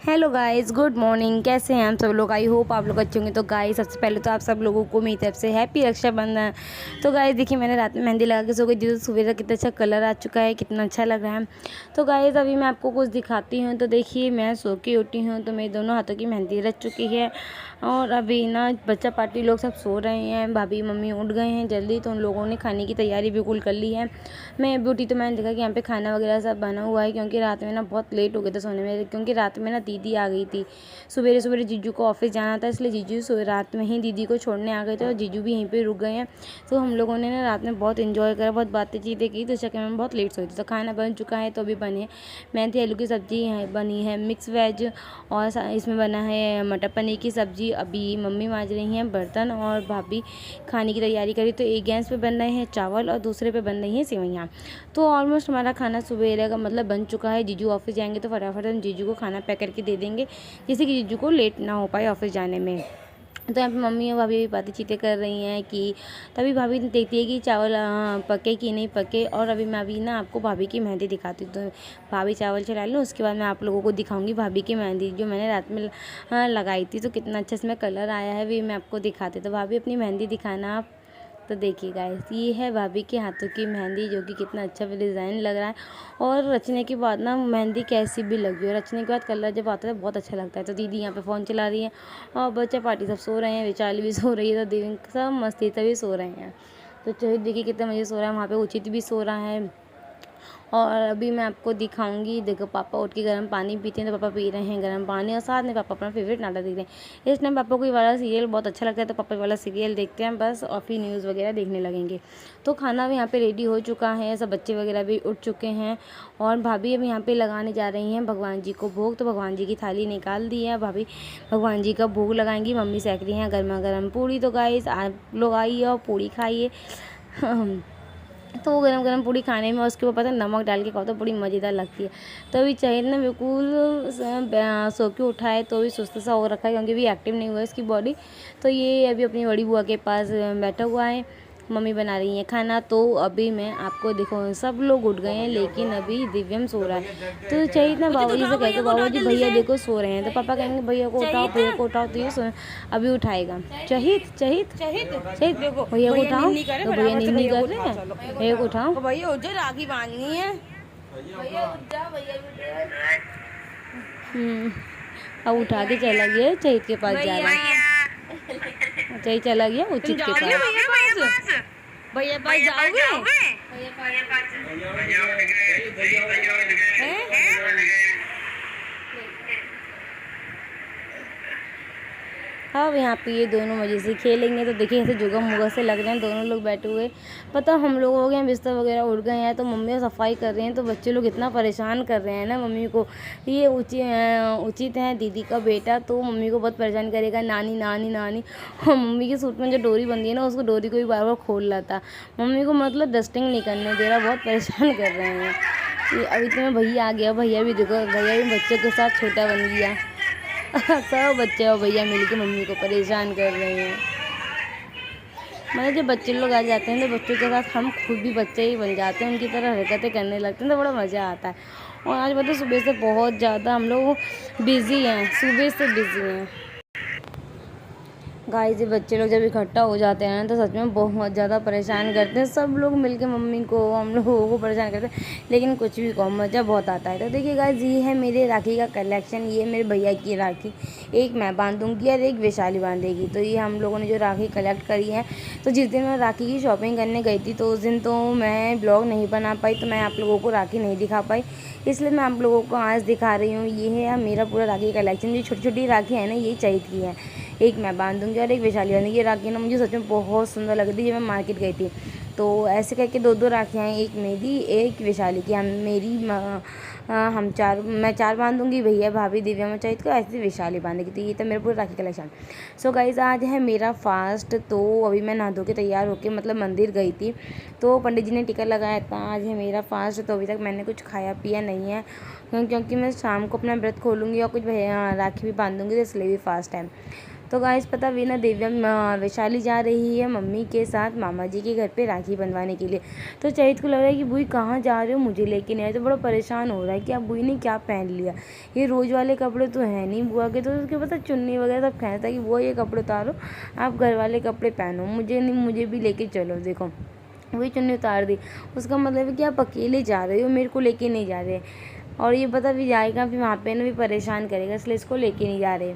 Hello guys, good morning. कैसे हैं हम सब लोग? आई होप आप लोग अच्छे होंगे। तो गाइस, सबसे पहले तो आप सब लोगों को मेरी तरफ से हैप्पी रक्षाबंधन। तो गाइस देखिए, मैंने रात में मेहंदी लगा के सो गई थी, तो सुबह तक कितना अच्छा कलर आ चुका है, कितना अच्छा लग रहा है। तो गाइस अभी मैं आपको कुछ दिखाती हूँ। तो देखिए, मैं सो के उठी हूँ तो मेरे दोनों हाथों की मेहंदी रच चुकी है। और अभी ना बच्चा पार्टी लोग सब सो रहे हैं, भाभी मम्मी उठ गए हैं जल्दी, तो उन लोगों ने खाने की तैयारी बिल्कुल कर ली है। मैं अभी उठी तो मैंने देखा कि यहाँ पे खाना वगैरह सब बना हुआ है, क्योंकि रात में ना बहुत लेट हो गया था सोने में, क्योंकि रात में ना दीदी आ गई थी। सवेरे सवेरे जीजू को ऑफिस जाना था, इसलिए जीजू रात में ही दीदी को छोड़ने आ गए थे और जीजू भी यहीं पे रुक गए हैं। तो हम लोगों ने ना रात में बहुत एंजॉय करा, बहुत बातें चीतें की, तो इस चक्कर में बहुत लेट सोई थी। तो खाना बन चुका है, तो अभी बने मेथी आलू की सब्जी बनी है, मिक्स वेज, और इसमें बना है मटर पनीर की सब्जी। अभी मम्मी मांज रही हैं बर्तन और भाभी खाने की तैयारी करी। तो एक गैस पे बन रहे हैं चावल और दूसरे पे बन रही हैं सेवइयाँ। तो ऑलमोस्ट हमारा खाना सुबह का मतलब बन चुका है। जीजू ऑफिस जाएंगे तो फटाफट हम जीजू को खाना पैक करके दे देंगे, जिससे कि जीजू को लेट ना हो पाए ऑफिस जाने में। तो यहाँ पे मम्मी और भाभी भी बातें चीतें कर रही हैं कि तभी भाभी देखती है कि चावल पके कि नहीं पके। और अभी मैं अभी ना आपको भाभी की मेहंदी दिखाती हूँ। तो भाभी चावल चढ़ा लूँ, उसके बाद मैं आप लोगों को दिखाऊंगी भाभी की मेहंदी जो मैंने रात में लगाई थी। तो कितना अच्छा इसमें कलर आया है भी मैं आपको दिखाती। तो भाभी अपनी मेहंदी दिखाना आप। तो देखिए गाइस, ये है भाभी के हाथों की मेहंदी, जो कि कितना अच्छा डिज़ाइन लग रहा है। और रचने के बाद ना मेहंदी कैसी भी लगी है, रचने के बाद कलर जब आता है बहुत अच्छा लगता है। तो दीदी यहाँ पे फ़ोन चला रही है और बच्चा पार्टी सब सो रहे हैं, विचाली भी सो रही है, तो दीदी सब मस्ती तभी सो रहे हैं। तो चलिए देखिए कितना मज़े सो रहा है, वहाँ पे उचित भी सो रहा है। और अभी मैं आपको दिखाऊंगी, देखो पापा उठ के गर्म पानी पीते हैं, तो पापा पी रहे हैं गर्म पानी, और साथ में पापा अपना फेवरेट नाटक देख रहे हैं। इस टाइम पापा को ये वाला सीरियल बहुत अच्छा लगता है, तो पापा वाला सीरियल देखते हैं बस, और फिर न्यूज़ वगैरह देखने लगेंगे। तो खाना भी यहाँ पे रेडी हो चुका है, सब बच्चे वगैरह भी उठ चुके हैं। और भाभी अभी यहाँ पे लगाने जा रही हैं भगवान जी को भोग। तो भगवान जी की थाली निकाल दी है, भाभी भगवान जी का भोग लगाएंगी। मम्मी सेक रही हैं गर्मा गर्म पूड़ी। तो गाइस आप लोग आइए और पूड़ी खाइए। तो वो गरम गरम पूड़ी खाने में, उसके ऊपर पता है नमक डाल के खाओ तो बड़ी मज़ेदार लगती है। तो अभी चाहिए ना बिल्कुल सो के उठा है, तो भी सुस्त सा हो रखा है, क्योंकि अभी एक्टिव नहीं हुआ है इसकी बॉडी। तो ये अभी अपनी बड़ी बुआ के पास बैठा हुआ है, मम्मी बना रही है खाना। तो अभी मैं आपको देखो, सब लोग उठ गए हैं, लेकिन अभी दिव्यम सो रहा है। तो चाहिए ना बाबा जी से कहते, बाबा जी भैया देखो सो रहे हैं। तो पापा कहेंगे भैया को उठाओ, भैया को उठाओ, तो ये अभी उठाएगा। चहित चहित चहित भैया को उठाओ, तो भैया नींद कर रहे हैं, भैया को उठाओ। भैया उठ जा, राखी बांधनी है। अब उठा के चला गया, चहित के पास जा रहा है। चहित चला गया उचित के पास। भैया पास जाओगे? अब यहाँ पे ये दोनों मज़े से खेलेंगे। तो देखिए ऐसे जुगम मुगम से लग रहे हैं दोनों लोग बैठे हुए। पता हम लोग हो गए हैं, बिस्तर वगैरह उड़ गए हैं, तो मम्मी सफाई कर रही हैं। तो बच्चे लोग इतना परेशान कर रहे हैं ना मम्मी को। ये उचित है दीदी का बेटा, तो मम्मी को बहुत परेशान करेगा, नानी नानी नानी। और मम्मी के सूट में जो डोरी बंधी है ना, उसको डोरी को भी बार बार खोल रहा था। मम्मी को मतलब डस्टिंग नहीं करने दे रहा, बहुत परेशान कर रहे हैं। अभी तो मैं भैया आ गया, भैया भी देखो, भैया भी बच्चों के साथ छोटा बन गया। सब बच्चे और भैया मिलके मम्मी को परेशान कर रहे हैं। मतलब जब बच्चे लोग आ जाते हैं तो बच्चों के साथ हम खुद भी बच्चे ही बन जाते हैं, उनकी तरह हरकतें करने लगते हैं, तो बड़ा मज़ा आता है। और आज मतलब सुबह से बहुत ज़्यादा हम लोग बिज़ी हैं, सुबह से बिज़ी हैं गाइस। ये बच्चे लोग जब इकट्ठा हो जाते हैं तो सच में बहुत ज़्यादा परेशान करते हैं। सब लोग मिलके मम्मी को, हम लोगों को परेशान करते हैं, लेकिन कुछ भी कहो मज़ा बहुत आता है। तो देखिए गाइस, ये है मेरे राखी का कलेक्शन। ये मेरे भैया की राखी, एक मैं बांधूंगी और एक वैशाली बांधेगी। तो ये हम लोगों ने जो राखी कलेक्ट करी है। तो जिस दिन मैं राखी की शॉपिंग करने गई थी, तो उस दिन तो मैं ब्लॉग नहीं बना पाई, तो मैं आप लोगों को राखी नहीं दिखा पाई, इसलिए मैं आप लोगों को आज दिखा रही हूँ। ये है मेरा पूरा राखी कलेक्शन। जो छोटी छोटी राखी है ना, ये चाहिए की है, एक मैं बांधूंगी और एक वैशाली बांधेगी। ये राखी ना मुझे सच में बहुत सुंदर लग रही थी जब मैं मार्केट गई थी। तो ऐसे करके दो दो राखियाँ हैं, एक मेरी एक वैशाली की। मैं चार बांधूंगी, भैया भाभी दिव्या मचाइत को, ऐसे वैशाली बांधेगी। तो ये तो मेरा पूरा राखी कलेक्शन। सो गाइज, आज है मेरा फास्ट। तो अभी मैं नहा धो के तैयार होके मतलब मंदिर गई थी, तो पंडित जी ने टिका लगाया था। आज है मेरा फास्ट, तो अभी तक मैंने कुछ खाया पिया नहीं है, क्योंकि मैं शाम को अपना व्रत खोलूँगी और कुछ राखी भी बांधूंगी, तो इसलिए भी फास्ट है। तो गाइस पता भी ना दिव्या वैशाली जा रही है मम्मी के साथ मामा जी के घर पे राखी बंधवाने के लिए। तो चहित को लग रहा है कि बुई कहाँ जा रहे हो, मुझे लेके नहीं आए। तो बड़ा परेशान हो रहा है कि अब बुई ने क्या पहन लिया, ये रोज़ वाले कपड़े तो हैं नहीं बुआ के। तो उसके पता चुन्नी वगैरह सब कहता कि वो ये कपड़े उतारो, आप घर वाले कपड़े पहनो, मुझे नहीं, मुझे भी लेके चलो। देखो वही चुन्नी उतार दी, उसका मतलब है कि आप अकेले जा रहे हो, मेरे को लेके नहीं जा रहे। और ये पता भी जाएगा फिर वहाँ पे ना भी परेशान करेगा, इसलिए इसको लेके नहीं जा रहे।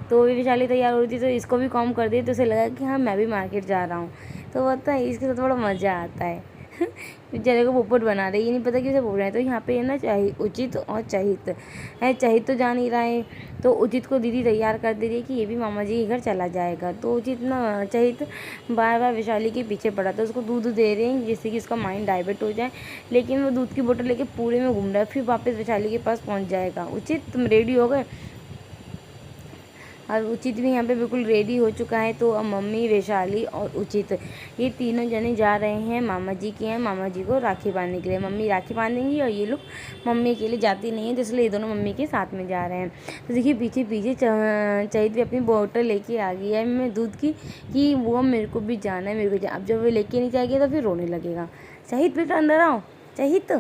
तो भी वैशाली तैयार हो रही थी तो इसको भी कॉम कर दिया, तो उसे लगा कि हाँ मैं भी मार्केट जा रहा हूँ। तो पता है इसके साथ बड़ा मज़ा आता है। बेचारे को पोपट बना रहे, ये नहीं पता कि उसे बोल रहे हैं। तो यहाँ पे है ना चाहिए उचित और चहित है। चहित तो जा नहीं रहा है, तो उचित को दीदी तैयार कर दे रही है कि ये भी मामा जी के घर चला जाएगा। तो उचित ना चहित बार बार वैशाली के पीछे पड़ा, तो उसको दूध दे रहे हैं जिससे कि उसका माइंड डाइवर्ट हो जाए। लेकिन वो दूध की बोतल लेके पूरे में घूम रहा है, फिर वापस वैशाली के पास पहुँच जाएगा। उचित तुम रेडी हो गए? और उचित भी यहाँ पे बिल्कुल रेडी हो चुका है। तो अब मम्मी, वैशाली और उचित ये तीनों जने जा रहे हैं मामा जी के यहाँ मामा जी को राखी बांधने के लिए। मम्मी राखी बांधेंगी और ये लोग मम्मी के लिए जाती नहीं है, तो इसलिए ये दोनों मम्मी के साथ में जा रहे हैं। तो देखिए पीछे पीछे चहित भी अपनी बोतल लेके आ गई है मैं दूध की कि वो मेरे को भी जाना है, मेरे को अब जब वो लेके नहीं जाएगी तो फिर रोने लगेगा। चहित बेटा अंदर आओ, चहित।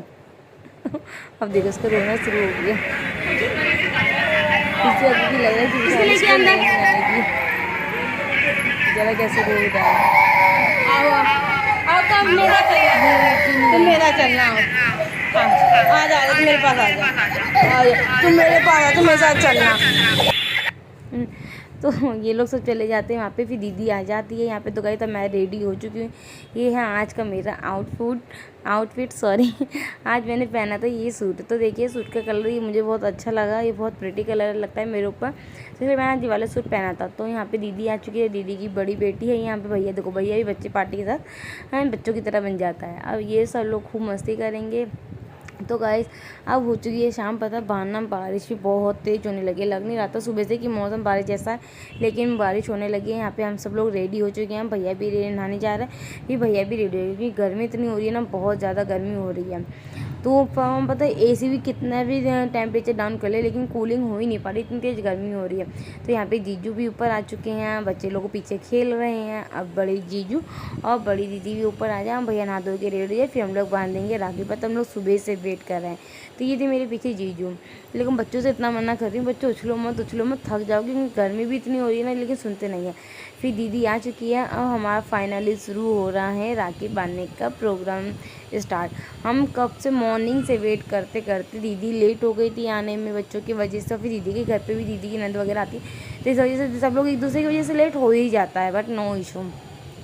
अब देखो उसका रोना शुरू हो गया। पीछे अभी लग रहा है कि इसको अंदर जरा कैसे रो रहा है। आओ आओ कब मेरा चलना, तुम मेरा चलना आ जा, तुम मेरे पास आ जा, तुम मेरे पास आ, तुम मेरे साथ चलना। तो ये लोग सब चले जाते हैं वहाँ पे, फिर दीदी आ जाती है यहाँ पे। तो गई तो मैं रेडी हो चुकी हूँ। ये है आज का मेरा आउटफिट सॉरी आज मैंने पहना था ये सूट। तो देखिए सूट का कलर ये मुझे बहुत अच्छा लगा, ये बहुत प्रिटी कलर लगता है मेरे ऊपर, तो इसलिए मैंने आज ये वाला सूट पहना था। तो यहाँ पे दीदी आ चुकी है, दीदी की बड़ी बेटी है यहाँ पे। भैया देखो, भैया भी बच्चे पार्टी के साथ बच्चों की तरह बन जाता है। अब ये सब लोग खूब मस्ती करेंगे। तो गाइस अब हो चुकी है शाम। पता बाहर ना बारिश भी बहुत तेज़ होने लगी, लग नहीं रहा था सुबह से कि मौसम बारिश जैसा है, लेकिन बारिश होने लगी है। यहाँ पे हम सब लोग रेडी हो चुके हैं। भैया भी रेडी नहाने जा रहे हैं, फिर भैया भी रेडी हो रही है क्योंकि गर्मी इतनी हो रही है ना, बहुत ज़्यादा गर्मी हो रही है। तो पता है एसी भी कितना भी टेम्परेचर डाउन कर ले लेकिन कूलिंग हो ही नहीं पा रही, इतनी तेज़ गर्मी हो रही है। तो यहाँ पे जीजू भी ऊपर आ चुके हैं, बच्चे लोग पीछे खेल रहे हैं। अब बड़े जीजू और बड़ी दीदी भी ऊपर आ जाए, भैया नहा धो के रेडी है, फिर हम लोग बांधेंगे राखी। पता हम लोग सुबह से वेट कर रहे हैं। तो ये थे मेरे पीछे जीजू, लेकिन बच्चों से इतना मना कर रही हूँ, बच्चों उछलो मत थक जाओगे, क्योंकि गर्मी भी इतनी हो रही है ना, लेकिन सुनते नहीं है। फिर दीदी आ चुकी है। अब हमारा फाइनली शुरू हो रहा है राखी बांधने का प्रोग्राम स्टार्ट। हम कब से मॉर्निंग से वेट करते करते दीदी लेट हो गई थी आने में बच्चों की वजह से। फिर दीदी के घर पे भी दीदी की नंद वगैरह आती है, तो इस वजह से सब लोग एक दूसरे की वजह से लेट हो ही जाता है, बट नो इशू।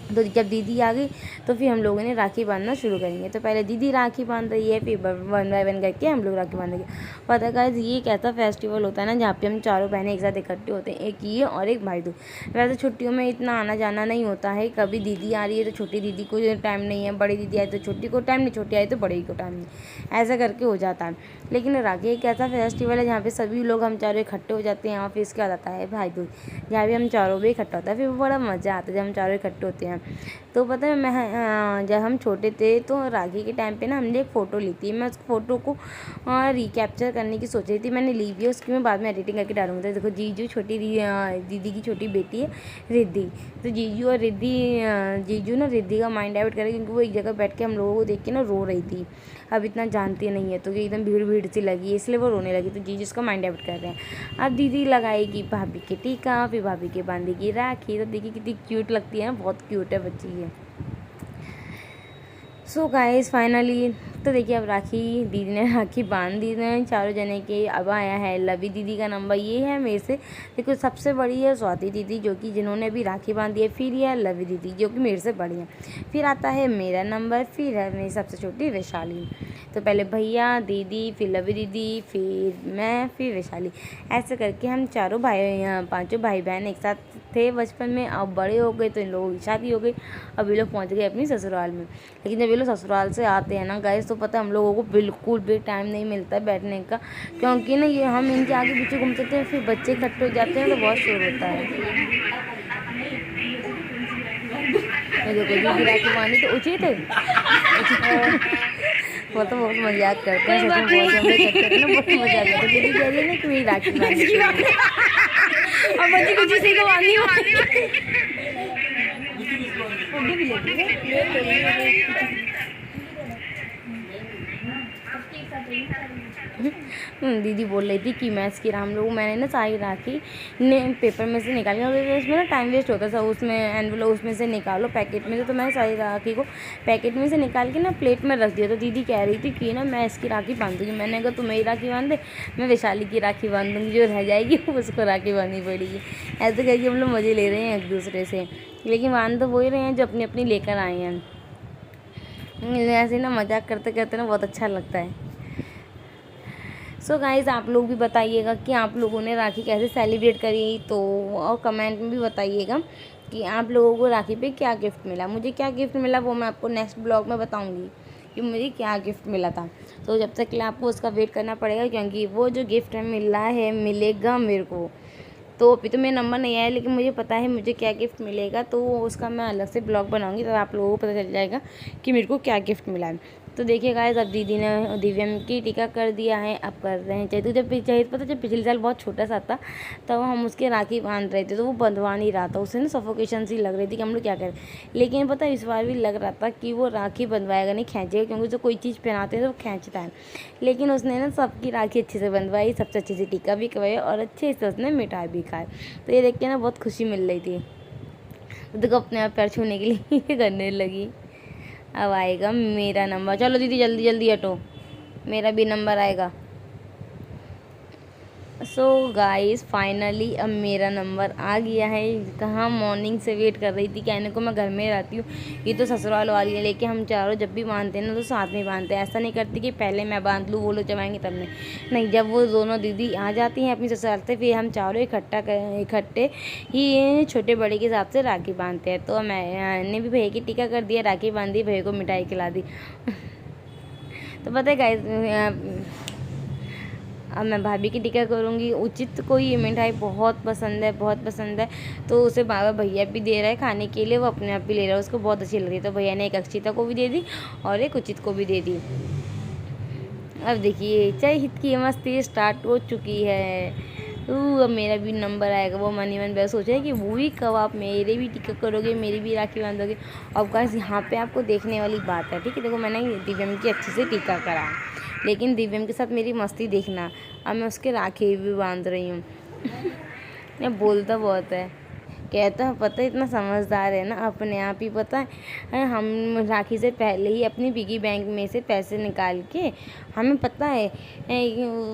तो जब दीदी आ गई तो फिर हम लोगों ने राखी बांधना शुरू करेंगे। तो पहले दीदी राखी बांध रही है, फिर 1 बाय 1 करके हम लोग राखी बांधेंगे। पता है गाइस ये कैसा फेस्टिवल होता है ना, जहाँ पे हम चारों बहनें एक साथ इकट्ठे होते हैं, एक ये और एक भाई दूज। वैसे छुट्टियों में इतना आना जाना नहीं होता है, कभी दीदी आ रही है तो छोटी दीदी को टाइम नहीं है, बड़ी दीदी आई तो छोटी को टाइम नहीं, छोटी आई तो बड़ी को टाइम नहीं, ऐसा करके हो जाता है। लेकिन राखी एक ऐसा फेस्टिवल है जहाँ पे सभी लोग हम चारों इकट्ठे हो जाते हैं। और फिर इसके बाद आता है भाई दूज, जहाँ भी हम चारों भी इकट्ठा होता है, फिर बड़ा मज़ा आता है जब हम चारों इकट्ठे होते हैं। तो पता है मैं जब हम छोटे थे तो राखी के टाइम पे ना हमने एक फ़ोटो ली थी। मैं उस फ़ोटो को रिकैप्चर करने की सोच रही थी, मैंने ली भी है, उसकी मैं बाद में एडिटिंग करके डालूंगी। तो देखो जीजू छोटी दीदी की छोटी बेटी है रिद्धि। तो जीजू और जीजू ना रिद्धि का माइंड डाइवर्ट करे, क्योंकि वो एक जगह बैठ के हम लोगों को देख के ना रो रही थी। अब इतना जानती नहीं है तो कि एकदम भीड़ सी लगी, इसलिए वो रोने लगी। तो जीजू उसका माइंड डाइवर्ट कर रहे हैं। अब दीदी लगाएगी भाभी के टीका, फिर भाभी के बांधेगी राखी। तो देखिए कितनी क्यूट लगती है ना, बहुत क्यूट है बच्ची ये। सो गाइस फाइनली तो देखिए अब राखी दीदी ने राखी बांध दी है चारों जने के। अब आया है लवी दीदी का नंबर, ये है मेरे से देखो सबसे बड़ी है स्वाति दीदी जो कि जिन्होंने अभी राखी बांधी है, फिर यह लवी दीदी जो कि मेरे से बड़ी है, फिर आता है मेरा नंबर, फिर है मेरी सबसे छोटी वैशाली। तो पहले भैया, दीदी, फिर लवी दीदी, फिर मैं, फिर वैशाली, ऐसे करके हम चारों पांचों भाई बहन एक साथ थे बचपन में। अब बड़े हो गए तो इन लोगों की शादी हो गई, अब ये लोग पहुँच गए अपनी ससुराल में। लेकिन जब ये लोग ससुराल से आते हैं ना गाइस, तो पता है हम लोगों को बिल्कुल भी टाइम नहीं मिलता है बैठने का, क्योंकि ना ये हम इनके आगे पीछे घूमते थे, फिर बच्चे इकट्ठे हो जाते हैं तो बहुत शोर होता है। देखो दीदी राखी बांधी तो उचित है वो तो बहुत मजाक करते हैं, सच में बहुत हम लोग करते थे ना, बहुत मजा आता है। दीदी कह रही है ना कि मेरी राखी बांधी अब बच्ची कुछ इसी को बांधी दीदी बोल रही थी कि मैं इसकी हम लोग मैंने ना सारी राखी ने पेपर में से निकाली और उसमें ना टाइम वेस्ट होता था, उसमें एनवलप उसमें से निकालो पैकेट में से, तो मैंने सारी राखी को पैकेट में से निकाल के ना प्लेट में रख दिया। तो दीदी कह रही थी कि ना मैं इसकी राखी बांध दूँगी। मैंने कहा तू मेरी राखी बांध दे, मैं वैशाली की राखी बांध दूँगी, जो रह जाएगी उसको राखी बांधनी पड़ेगी। ऐसे करके हम लोग मज़े ले रहे हैं एक दूसरे से, लेकिन बांध तो वही रहे हैं जो अपनी अपनी लेकर आए हैं। ऐसे ना मजाक करते करते ना बहुत अच्छा लगता है। सो गाइज़ आप लोग भी बताइएगा कि आप लोगों ने राखी कैसे सेलिब्रेट करी, तो और कमेंट में भी बताइएगा कि आप लोगों को राखी पे क्या गिफ्ट मिला। मुझे क्या गिफ्ट मिला वो मैं आपको नेक्स्ट ब्लॉग में बताऊंगी कि मुझे क्या गिफ्ट मिला था। तो जब तक के लिए आपको उसका वेट करना पड़ेगा, क्योंकि वो जो गिफ्ट है मिला है मिलेगा मेरे को। तो अभी तो मेरा नंबर नहीं आया, लेकिन मुझे पता है मुझे क्या गिफ्ट मिलेगा, तो उसका मैं अलग से ब्लॉग बनाऊंगी, तो आप लोगों को पता चल जाएगा कि मेरे को क्या गिफ्ट मिला है। तो देखिए गाइस, अब दीदी ने दिव्यम की टीका कर दिया है, अब कर रहे हैं चैतू। जब पता जब पिछले साल बहुत छोटा सा था तब हम उसके राखी बांध रहे थे, तो वो बंधवा नहीं रहा था, उसे ना सफोकेशन सी लग रही थी कि हम लोग क्या करें। लेकिन पता इस बार भी लग रहा था कि वो राखी बंधवाएगा नहीं, खींचेगा, क्योंकि उसे कोई चीज़ पहनाते हैं तो वो खींचता है। लेकिन उसने ना सबकी राखी अच्छे से बंधवाई, सबसे अच्छे से टीका भी करवाया और अच्छे से उसने मिठाई भी खाई। तो ये देख के ना बहुत खुशी मिल रही थी। देखो अपने आप पैर छूने के लिए करने लगी। अब आएगा मेरा नंबर, चलो दीदी जल्दी जल्दी हटो, मेरा भी नंबर आएगा। सो गाइस फाइनली अब मेरा नंबर आ गया है। कहाँ मॉर्निंग से वेट कर रही थी, कहने को मैं घर में रहती हूँ, ये तो ससुराल वाली है, लेकिन हम चारों जब भी बांधते हैं ना तो साथ में बांधते हैं। ऐसा नहीं करती कि पहले मैं बांध लूँ वो लोग जब आएंगे तब नहीं, जब वो दोनों दीदी आ जाती हैं अपनी ससुराल से, फिर हम चारों इकट्ठे ही छोटे बड़े के हिसाब से राखी बांधते हैं। तो मैंने भी भैया की टीका कर दिया, राखी बांध दी, भैया को मिठाई खिला दी। तो पता है गाइस, अब मैं भाभी की टीका करूँगी। उचित को ये मिठाई बहुत पसंद है, बहुत पसंद है, तो उसे बाबा भैया भी दे रहा है खाने के लिए, वो अपने आप भी ले रहा है, उसको बहुत अच्छी लग रही है। तो भैया ने एक अक्षिता को भी दे दी और एक उचित को भी दे दी। अब देखिए चाय हित की मस्ती स्टार्ट हो चुकी है। अब मेरा भी नंबर आएगा। वो मन ही मन बस सोचा है कि वो भी कब आप मेरे भी टीका करोगे, मेरी भी राखी बांधोगे। अब गाइस यहाँ पे आपको देखने वाली बात है, ठीक है। देखो मैंने दिव्यम की अच्छे से टीका करा, लेकिन दिव्यम के साथ मेरी मस्ती देखना, अब मैं उसके राखी भी बांध रही हूँ। ये बोलता बहुत है, कहता है पता है इतना समझदार है ना, अपने आप ही पता है हम राखी से पहले ही अपनी पिगी बैंक में से पैसे निकाल के, हमें पता है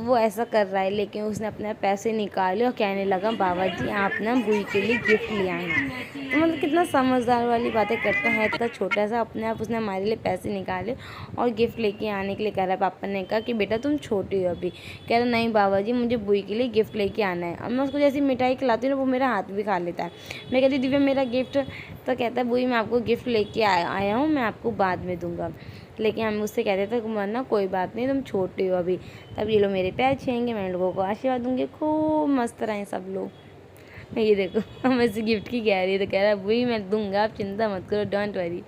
वो ऐसा कर रहा है, लेकिन उसने अपने पैसे निकाले और कहने लगा बाबा जी आप ना बुई के लिए गिफ्ट ले आए हैं। तो मतलब कितना समझदार वाली बातें करता है, इतना छोटा सा अपने आप उसने हमारे लिए पैसे निकाले और गिफ्ट लेके आने के लिए कह रहा है। पापा ने कहा कि बेटा तुम छोटी हो अभी, कह रहा नहीं बाबा जी मुझे बुई के लिए गिफ्ट लेके आना है। अब मैं उसको जैसी मिठाई खिलाती हूँ ना वो मेरा हाथ भी खा लेता है। मैं कहती दिव्या मेरा गिफ्ट, तो कहता है बुई मैं आपको गिफ्ट लेके आया हूँ, मैं आपको बाद में दूंगा। लेकिन हम उससे कहते थे मरना कोई बात नहीं तुम छोटे हो अभी। तब ये लोग मेरे पैर छुएंगे, मैं लोगों को आशीर्वाद दूंगी, खूब मस्त रहें सब लोग। ये देखो हम ऐसे गिफ्ट की कह रही है, तो कह रहा है वही मैं दूंगा, आप चिंता मत करो, डोंट वरी।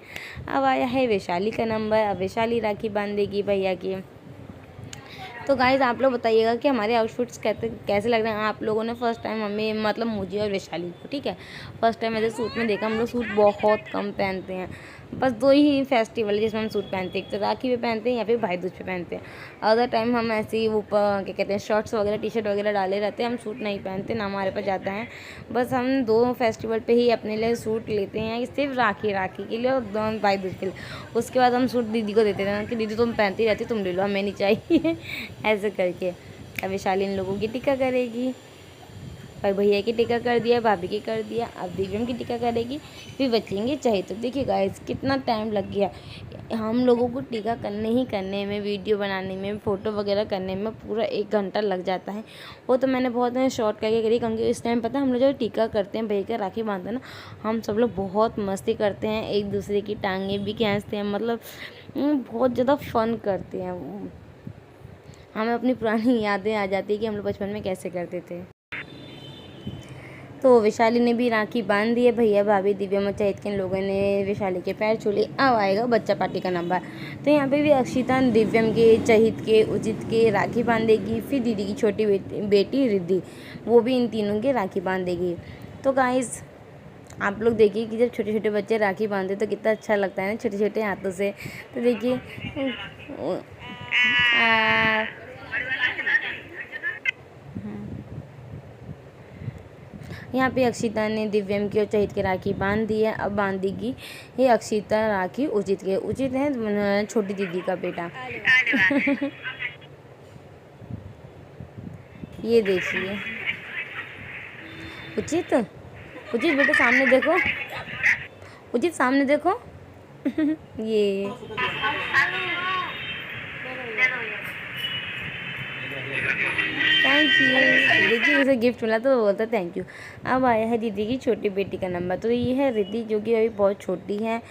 अब आया है वैशाली का नंबर, अब वैशाली राखी बांधेगी भैया की। तो गाइज़ आप लोग बताइएगा कि हमारे आउटफिट्स कैसे लग रहे हैं आप लोगों ने। फर्स्ट टाइम हमें मतलब मुझे और वैशाली को, ठीक है, फर्स्ट टाइम ऐसे सूट में देखा। हम लोग सूट बहुत कम पहनते हैं, बस दो ही फेस्टिवल है जिसमें हम सूट पहनते हैं, एक तो राखी पे पहनते हैं या फिर भाई दूज पे पहनते हैं। अदर टाइम हम ऐसे ही ऊपर क्या कहते हैं शर्ट्स वगैरह टी शर्ट वगैरह डाले रहते हैं, हम सूट नहीं पहनते ना हमारे पास जाता है। बस हम दो फेस्टिवल पे ही अपने लिए सूट लेते हैं, सिर्फ राखी के लिए और दोनों भाई दूज के लिए। उसके बाद हम सूट दीदी को देते हैं कि दीदी तुम पहनती रहती तुम ले लो, हमें नहीं चाहिए। ऐसे करके अब वैशाली इन लोगों की टीका करेगी, और भैया की टीका कर दिया, भाभी की कर दिया, अब दिव्यम की टीका करेगी, फिर बचेंगे चाहिए। तो देखिए गाइस कितना टाइम लग गया हम लोगों को टीका करने में, वीडियो बनाने में, फ़ोटो वगैरह करने में पूरा 1 घंटा लग जाता है। वो तो मैंने बहुत शॉर्ट करके करी, क्योंकि इस टाइम पता है हम लोग जब टीका करते हैं भैया का राखी बांधते हैं ना, हम सब लोग बहुत मस्ती करते हैं, एक दूसरे की टांगें भी खींचते हैं, मतलब बहुत ज़्यादा फन करते हैं। हमें अपनी पुरानी यादें आ जाती है कि हम लोग बचपन में कैसे करते थे। तो वैशाली ने भी राखी बांध दी है। भैया भाभी दिव्यम और चहित के लोगों ने वैशाली के पैर छू लिए। अब आएगा बच्चा पार्टी का नंबर। तो यहाँ पे भी अक्षिता दिव्यम के, चहित के, उचित के राखी बांधेगी। फिर दीदी की छोटी बेटी रिद्धि, वो भी इन तीनों के राखी बांधेगी। तो गाइस आप लोग देखिए कि जब छोटे छोटे बच्चे राखी बांधते तो कितना अच्छा लगता है ना, छोटे छोटे हाथों से। तो देखिए यहाँ पे अक्षिता ने दिव्यम की और चहित की राखी बांध दी है। अब बांधेगी ये अक्षिता राखी उचित के। उचित है छोटी दीदी का बेटा। ये देखिए उचित, उचित बेटा सामने देखो, उचित सामने देखो। ये थैंक यू। देखिए उसे गिफ्ट मिला तो वो बोलता थैंक यू। अब आया है दीदी की छोटी बेटी का नंबर। तो ये है रिद्धि, जो कि अभी बहुत छोटी है।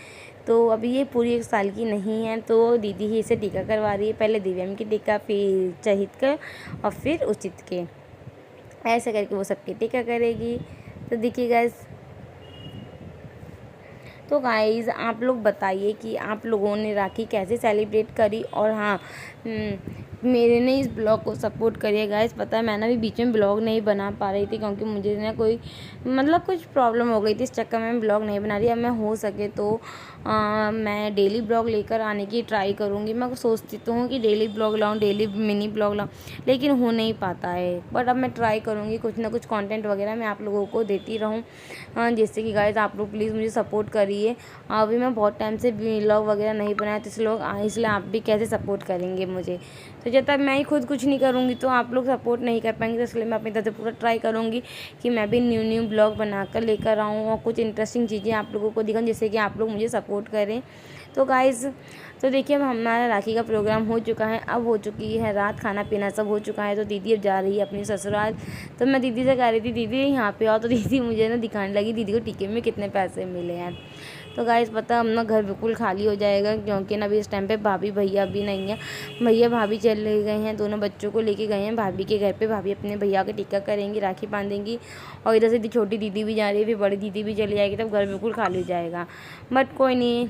तो अभी ये पूरी 1 साल की नहीं है। तो दीदी ही इसे टीका करवा रही है। पहले दिव्यम की टीका, फिर चहित का और फिर उचित के। ऐसे करके वो सबके टीका करेगी। तो देखिए गाइस, तो गाइस आप लोग बताइए कि आप लोगों ने राखी कैसे सेलिब्रेट करी। और हाँ, मेरे ने इस ब्लॉग को सपोर्ट करिए गाइस। पता है मैं ना भी बीच में ब्लॉग नहीं बना पा रही थी, क्योंकि मुझे ना कोई कुछ प्रॉब्लम हो गई थी, इस चक्कर में ब्लॉग नहीं बना रही। अब मैं हो सके तो मैं डेली ब्लॉग लेकर आने की ट्राई करूँगी। मैं सोचती तो हूँ कि डेली ब्लॉग लाऊँ, डेली मिनी ब्लॉग लाऊँ, लेकिन हो नहीं पाता है। बट अब मैं ट्राई करूँगी, कुछ ना कुछ कंटेंट वगैरह मैं आप लोगों को देती रहूँ। जिससे कि गाइस आप लोग प्लीज़ मुझे सपोर्ट करिए। अभी मैं बहुत टाइम से ब्लॉग वगैरह नहीं बनाया, तो इसलिए आप भी कैसे सपोर्ट करेंगे मुझे। तो जब तक मैं ही खुद कुछ नहीं करूँगी तो आप लोग सपोर्ट नहीं कर पाएंगे। तो इसलिए मैं अपनी तरफ से पूरा ट्राई करूँगी कि मैं भी न्यू ब्लॉग बनाकर लेकर आऊँ और कुछ इंटरेस्टिंग चीज़ें आप लोगों को दिखाऊँ, जिससे कि आप लोग मुझे सपोर्ट करें। तो गाइज़, तो देखिए अब हमारा राखी का प्रोग्राम हो चुका है। अब हो चुकी है रात, खाना पीना सब हो चुका है। तो दीदी अब जा रही है अपनी ससुराल। तो मैं दीदी से कह रही थी दीदी यहाँ पे आओ। तो दीदी मुझे ना दिखाने लगी दीदी को टीके में कितने पैसे मिले हैं। तो गाइस पता हम ना घर बिल्कुल खाली हो जाएगा, क्योंकि ना अभी इस टाइम पे भाभी भैया भी नहीं है। भैया भाभी चले गए हैं, दोनों बच्चों को लेके गए हैं भाभी के घर पे। भाभी अपने भैया का टीका करेंगी, राखी बांधेंगी। और इधर से छोटी दीदी भी जा रही है, फिर बड़ी दीदी भी चली जाएगी। तब घर बिल्कुल खाली हो जाएगा। बट कोई नहीं,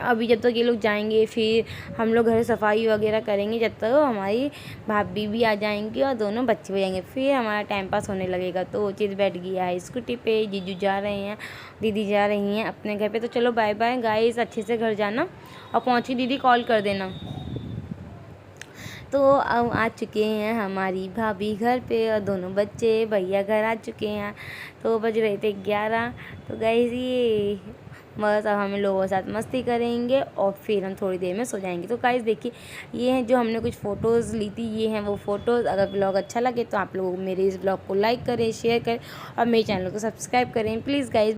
अभी जब तक ये लोग जाएंगे फिर हम लोग घर सफाई वगैरह करेंगे। जब तक हमारी भाभी भी आ जाएंगी और दोनों बच्चे भी आएंगे, फिर हमारा टाइम पास होने लगेगा। तो वो चीज़ बैठ गया है स्कूटी पे, जीजू जा रहे हैं, दीदी जा रही हैं अपने घर पे। तो चलो बाय बाय गाइस, अच्छे से घर जाना और पहुँची दीदी कॉल कर देना। तो अब आ चुके हैं हमारी भाभी घर पे और दोनों बच्चे भैया घर आ चुके हैं। तो बज रहे थे 11। तो गाइस ये बस अब हम लोगों के साथ मस्ती करेंगे और फिर हम थोड़ी देर में सो जाएंगे। तो गाइस देखिए ये हैं जो हमने कुछ फ़ोटोज़ ली थी, ये हैं वो फ़ोटोज़। अगर ब्लॉग अच्छा लगे तो आप लोग मेरे इस ब्लॉग को लाइक करें, शेयर करें और मेरे चैनल को सब्सक्राइब करें प्लीज़ गाइस।